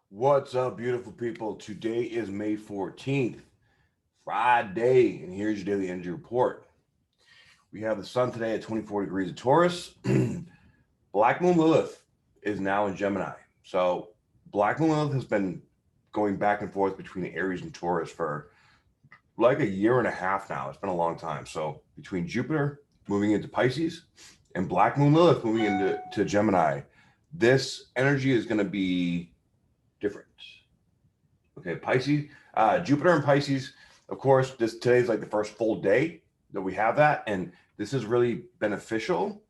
What's up, beautiful people? Today is May 14th, Friday, and here's your daily energy report. We have the sun today at 24 degrees of Taurus. Black Moon Lilith is now in Gemini. So, Black Moon Lilith has been going back and forth between Aries and Taurus for like a year and a half now. It's been a long time. So, between Jupiter moving into Pisces and Black Moon Lilith moving into Gemini, this energy is going to be different. Okay, Pisces, Jupiter and Pisces. Of course, today's like the first full day that we have that, and this is really beneficial.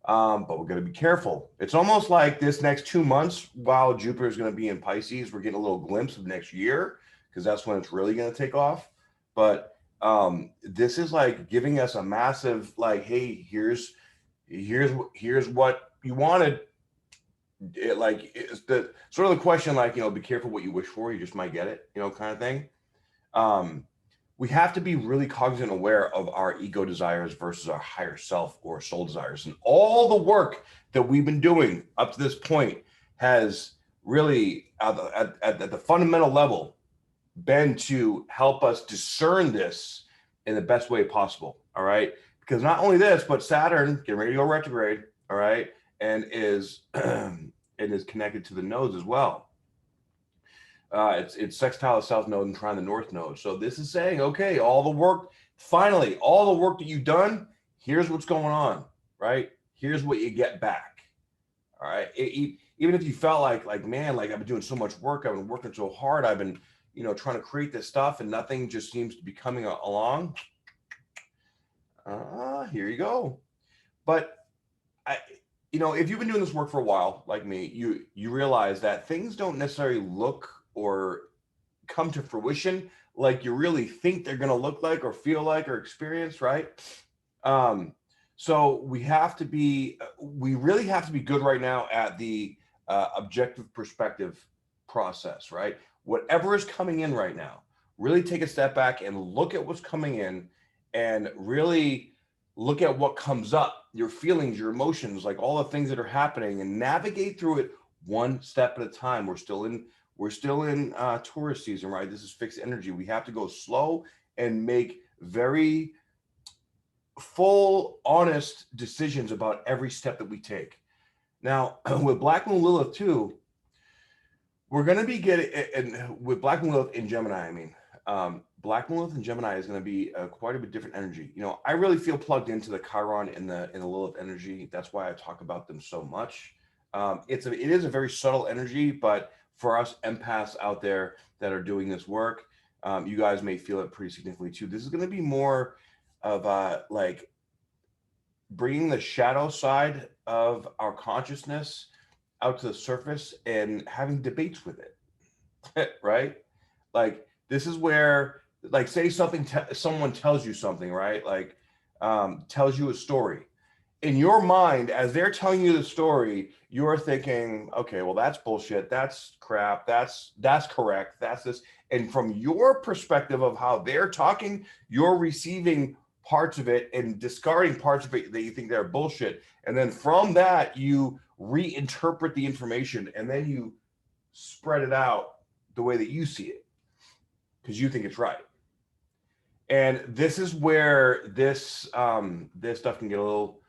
But we're going to be careful. It's almost like this next 2 months, while Jupiter is going to be in Pisces, we're getting a little glimpse of next year because that's when it's really going to take off. But this is like giving us a massive, like, hey, here's what you wanted. It's the sort of the question, like, be careful what you wish for, you just might get it, kind of thing. We have to be really cognizant and aware of our ego desires versus our higher self or soul desires, and all the work that we've been doing up to this point has really at the fundamental level been to help us discern this in the best way possible. All right, because not only this, but Saturn getting ready to go retrograde, all right, and is connected to the nodes as well. It's sextile the south node and trine the north node. So this is saying, okay, all the work that you've done, here's what's going on, right? Here's what you get back. All right. Even if you felt like, man, like I've been doing so much work, I've been working so hard, I've been, trying to create this stuff and nothing just seems to be coming along. Here you go. But if you've been doing this work for a while, like me, you realize that things don't necessarily look or come to fruition like you really think they're going to look like or feel like or experience, right? So we really have to be good right now at the objective perspective process, right? Whatever is coming in right now, really take a step back and look at what's coming in and really look at what comes up, your feelings, your emotions, like all the things that are happening, and navigate through it one step at a time. We're still in Taurus season, right? This is fixed energy. We have to go slow and make very full, honest decisions about every step that we take. Now, with Black Moon Lilith too, we're going to be getting, and with Black Moon Lilith in Gemini, I mean, Black Moon Lilith in Gemini is going to be quite a bit different energy. I really feel plugged into the Chiron and the Lilith energy. That's why I talk about them so much. It is a very subtle energy, but for us empaths out there that are doing this work, you guys may feel it pretty significantly too. This is going to be more of like bringing the shadow side of our consciousness out to the surface and having debates with it, right? Like this is where, like, say someone tells you something, right? Like tells you a story. In your mind, as they're telling you the story, you're thinking, okay, well, that's bullshit, that's crap, that's correct, that's this. And from your perspective of how they're talking, you're receiving parts of it and discarding parts of it that you think they're bullshit. And then from that, you reinterpret the information and then you spread it out the way that you see it because you think it's right. And this is where this stuff can get a little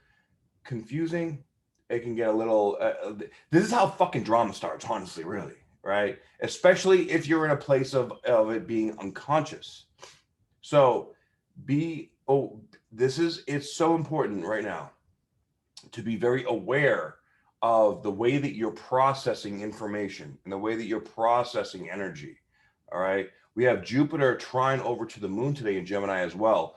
confusing. It can get a little this is how fucking drama starts, honestly, really, right? Especially if you're in a place of it being unconscious. So it's so important right now to be very aware of the way that you're processing information and the way that you're processing energy. All right, we have Jupiter trine over to the moon today in Gemini as well.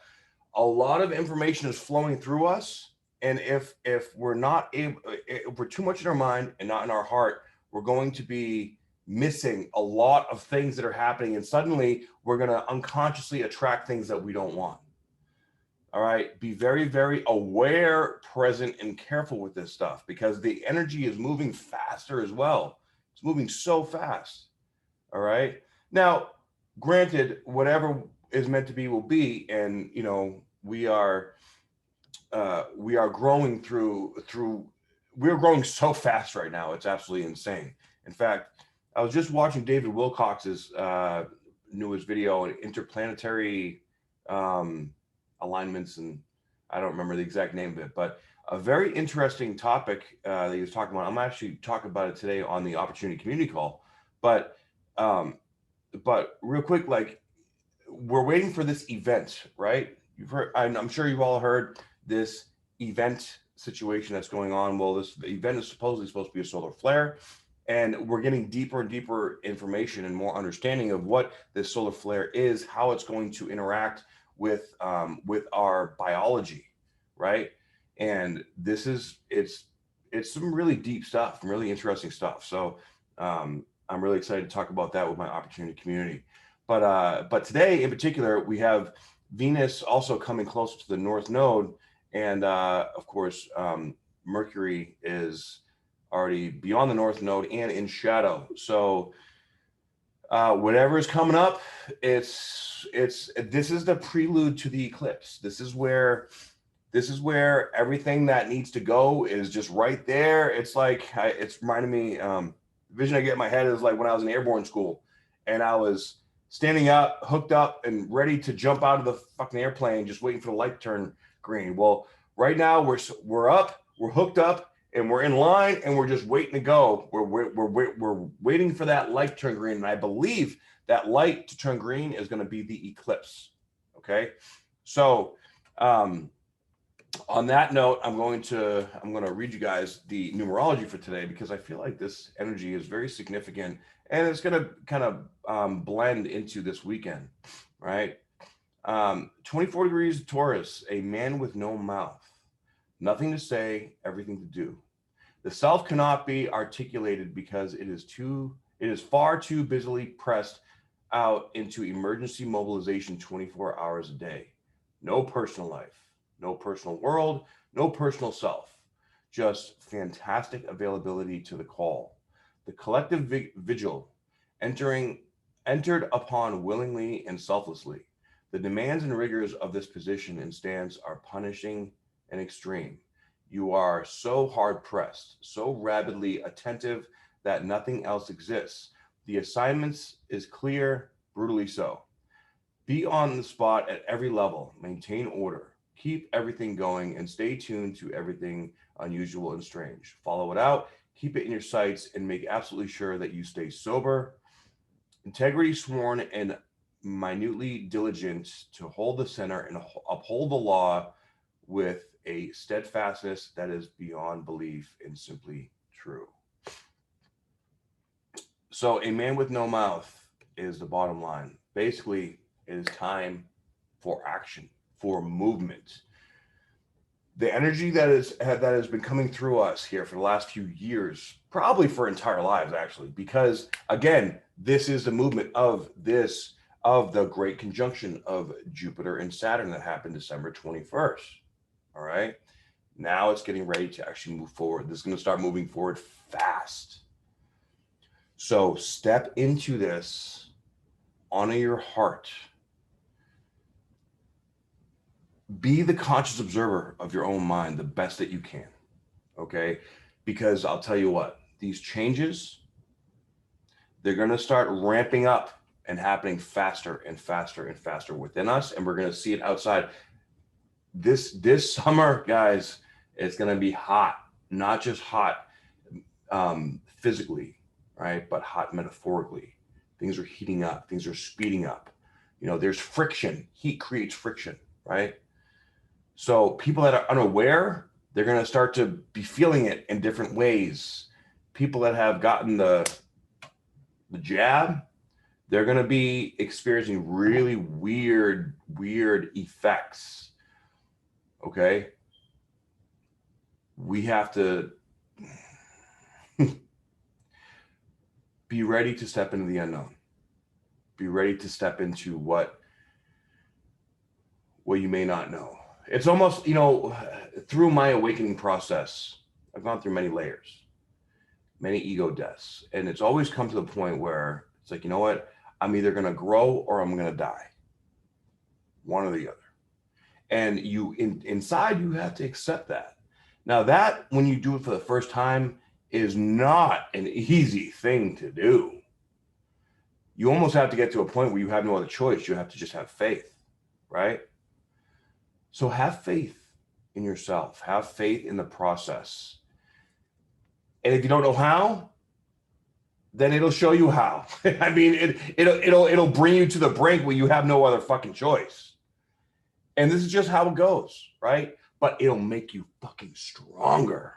A lot of information is flowing through us, and if we're not able, if we're too much in our mind and not in our heart, we're going to be missing a lot of things that are happening, and suddenly we're going to unconsciously attract things that we don't want. All right, be very, very aware, present, and careful with this stuff because the energy is moving faster as well. It's moving so fast. All right, now granted, whatever is meant to be will be, and we are growing we're growing so fast right now. It's absolutely insane. In fact, I was just watching David Wilcox's newest video on interplanetary alignments, and I don't remember the exact name of it, but a very interesting topic that he was talking about. I'm actually talking about it today on the Opportunity Community Call, but real quick, like, we're waiting for this event, right? You've heard, I'm sure you've all heard this event situation that's going on. Well, this event is supposed to be a solar flare, and we're getting deeper and deeper information and more understanding of what this solar flare is, how it's going to interact with our biology, right? And this is it's some really deep stuff, really interesting stuff. So I'm really excited to talk about that with my Opportunity community. But today in particular, we have Venus also coming closer to the North Node, and of course, Mercury is already beyond the North Node and in shadow. So whatever is coming up, this is the prelude to the eclipse. This is where everything that needs to go is just right there. It's like it's reminding me. The vision I get in my head is like when I was in airborne school, and I was standing up, hooked up, and ready to jump out of the fucking airplane, just waiting for the light to turn green. Well, right now we're up, we're hooked up, and we're in line, and we're just waiting to go. We're waiting for that light to turn green, and I believe that light to turn green is going to be the eclipse. Okay, so on that note, I'm going to read you guys the numerology for today, because I feel like this energy is very significant, and it's going to kind of blend into this weekend, right? 24 degrees Taurus, a man with no mouth, nothing to say, everything to do. The self cannot be articulated because it is far too busily pressed out into emergency mobilization 24 hours a day. No personal life, no personal world, no personal self, just fantastic availability to the call. The collective vigil, entered upon willingly and selflessly. The demands and rigors of this position and stance are punishing and extreme. You are so hard pressed, so rabidly attentive that nothing else exists. The assignments is clear, brutally so. Be on the spot at every level, maintain order, keep everything going, and stay tuned to everything unusual and strange. Follow it out, keep it in your sights, and make absolutely sure that you stay sober, integrity sworn, and minutely diligent to hold the center and uphold the law with a steadfastness that is beyond belief and simply true. So a man with no mouth is the bottom line. Basically, it is time for action, for movement. The energy that has been coming through us here for the last few years, probably for entire lives, actually, because again, this is the movement of the great conjunction of Jupiter and Saturn that happened December 21st. All right. Now it's getting ready to actually move forward. This is going to start moving forward fast. So step into this, honor your heart. Be the conscious observer of your own mind the best that you can, okay? Because I'll tell you what, these changes, they're going to start ramping up and happening faster and faster and faster within us, and we're going to see it outside. This summer, guys, it's going to be hot, not just hot physically, right, but hot metaphorically. Things are heating up, things are speeding up. You know, there's friction. Heat creates friction, right? So people that are unaware, they're going to start to be feeling it in different ways. People that have gotten the jab, they're going to be experiencing really weird effects. Okay? We have to be ready to step into the unknown. Be ready to step into what you may not know. It's almost, you know, through my awakening process, I've gone through many layers, many ego deaths. And it's always come to the point where it's like, you know what? I'm either going to grow or I'm going to die. One or the other. And inside, you have to accept that. Now that, when you do it for the first time, is not an easy thing to do. you almost have to get to a point where you have no other choice. You have to just have faith, right? So have faith in yourself. Have faith in the process. And if you don't know how, then it'll show you how. I mean, it'll bring you to the brink where you have no other fucking choice. And this is just how it goes, right? But it'll make you fucking stronger.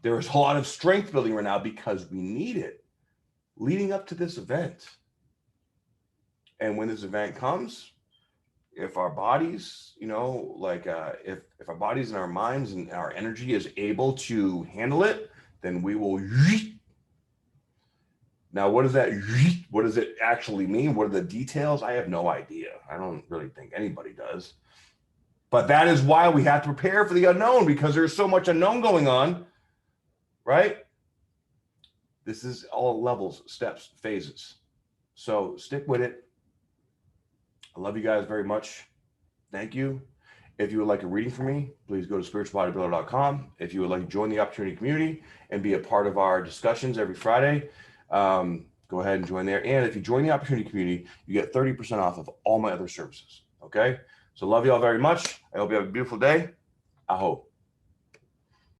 There's a lot of strength building right now because we need it leading up to this event. And when this event comes, if our bodies, you know, like if our bodies and our minds and our energy is able to handle it, then we will. Now, what does it actually mean? What are the details? I have no idea. I don't really think anybody does. But that is why we have to prepare for the unknown, because there's so much unknown going on, right? This is all levels, steps, phases. So stick with it. I love you guys very much. Thank you. If you would like a reading from me, please go to spiritualbodybuilder.com. If you would like to join the opportunity community and be a part of our discussions every Friday, go ahead and join there. And if you join the opportunity community, you get 30% off of all my other services. Okay. So love you all very much. I hope you have a beautiful day. I hope.